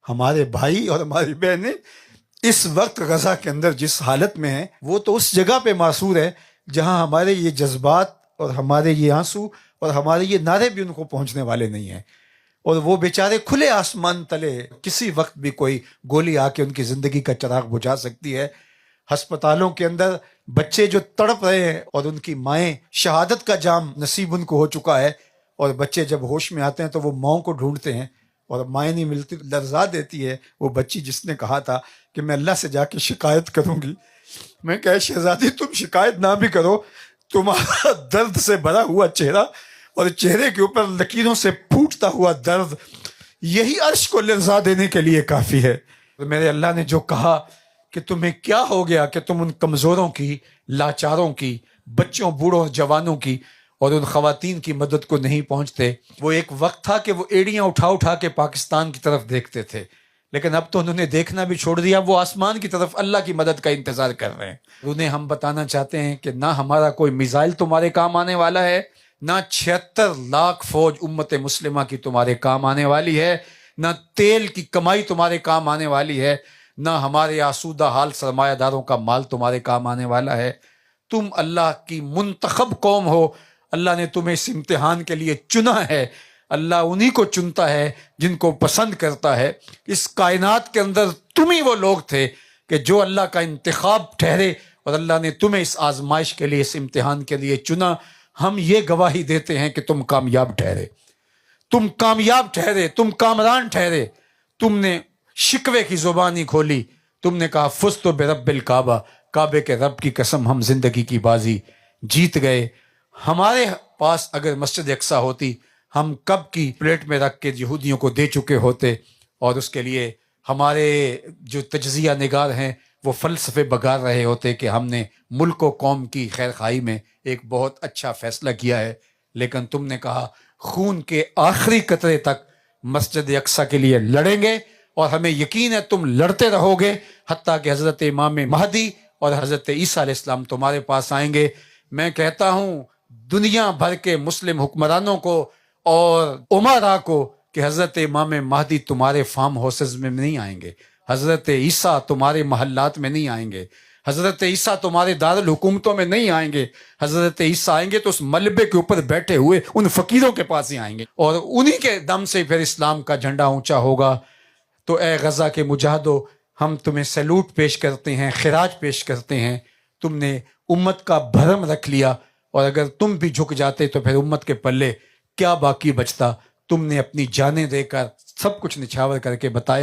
ہمارے بھائی اور ہماری بہنیں اس وقت غزہ کے اندر جس حالت میں ہیں وہ تو اس جگہ پہ معصور ہے جہاں ہمارے یہ جذبات اور ہمارے یہ آنسو اور ہمارے یہ نعرے بھی ان کو پہنچنے والے نہیں ہیں، اور وہ بیچارے کھلے آسمان تلے کسی وقت بھی کوئی گولی آ کے ان کی زندگی کا چراغ بجھا سکتی ہے۔ ہسپتالوں کے اندر بچے جو تڑپ رہے ہیں اور ان کی مائیں، شہادت کا جام نصیب ان کو ہو چکا ہے، اور بچے جب ہوش میں آتے ہیں تو وہ ماؤں کو ڈھونڈتے ہیں اور مائیں نہیں ملتی، لرزا دیتی ہے وہ بچی جس نے کہا تھا کہ میں اللہ سے جا کے شکایت کروں گی۔ میں کہا شہزادی تم شکایت نہ بھی کرو، تمہارا درد سے بھرا ہوا چہرہ اور چہرے کے اوپر لکیروں سے پھوٹتا ہوا درد یہی عرش کو لرزا دینے کے لیے کافی ہے۔ میرے اللہ نے جو کہا کہ تمہیں کیا ہو گیا کہ تم ان کمزوروں کی، لاچاروں کی، بچوں، بوڑھوں، جوانوں کی اور ان خواتین کی مدد کو نہیں پہنچتے۔ وہ ایک وقت تھا کہ وہ ایڑیاں اٹھا اٹھا کے پاکستان کی طرف دیکھتے تھے، لیکن اب تو انہوں نے دیکھنا بھی چھوڑ دیا، وہ آسمان کی طرف اللہ کی مدد کا انتظار کر رہے ہیں۔ انہیں ہم بتانا چاہتے ہیں کہ نہ ہمارا کوئی میزائل تمہارے کام آنے والا ہے، نہ 76 لاکھ فوج امت مسلمہ کی تمہارے کام آنے والی ہے، نہ تیل کی کمائی تمہارے کام آنے والی ہے، نہ ہمارے آسودہ حال سرمایہ داروں کا مال تمہارے کام آنے والا ہے۔ تم اللہ کی منتخب قوم ہو، اللہ نے تمہیں اس امتحان کے لیے چنا ہے۔ اللہ انہی کو چنتا ہے جن کو پسند کرتا ہے۔ اس کائنات کے اندر تم ہی وہ لوگ تھے کہ جو اللہ کا انتخاب ٹھہرے، اور اللہ نے تمہیں اس آزمائش کے لیے، اس امتحان کے لیے چنا۔ ہم یہ گواہی دیتے ہیں کہ تم کامیاب ٹھہرے، تم کامیاب ٹھہرے، تم کامران ٹھہرے۔ تم نے شکوے کی زبان ہی کھولی، تم نے کہا فزت برب الکعبہ، کعبے کے رب کی قسم ہم زندگی کی بازی جیت گئے۔ ہمارے پاس اگر مسجد اقصیٰ ہوتی، ہم کب کی پلیٹ میں رکھ کے یہودیوں کو دے چکے ہوتے، اور اس کے لیے ہمارے جو تجزیہ نگار ہیں وہ فلسفے بگار رہے ہوتے کہ ہم نے ملک و قوم کی خیر خواہی میں ایک بہت اچھا فیصلہ کیا ہے۔ لیکن تم نے کہا خون کے آخری قطرے تک مسجد اقصیٰ کے لیے لڑیں گے، اور ہمیں یقین ہے تم لڑتے رہو گے حتیٰ کہ حضرت امام مہدی اور حضرت عیسیٰ علیہ السلام تمہارے پاس آئیں گے۔ میں کہتا ہوں دنیا بھر کے مسلم حکمرانوں کو اور امراء کو کہ حضرت امام مہدی تمہارے فارم ہاؤسز میں نہیں آئیں گے، حضرت عیسیٰ تمہارے محلات میں نہیں آئیں گے، حضرت عیسیٰ تمہارے دارالحکومتوں میں نہیں آئیں گے۔ حضرت عیسیٰ آئیں گے تو اس ملبے کے اوپر بیٹھے ہوئے ان فقیروں کے پاس ہی آئیں گے، اور انہی کے دم سے پھر اسلام کا جھنڈا اونچا ہوگا۔ تو اے غزہ کے مجاہدو، ہم تمہیں سیلوٹ پیش کرتے ہیں، خراج پیش کرتے ہیں۔ تم نے امت کا بھرم رکھ لیا، اور اگر تم بھی جھک جاتے تو پھر امت کے پلے کیا باقی بچتا؟ تم نے اپنی جانیں دے کر سب کچھ نچھاور کر کے بتایا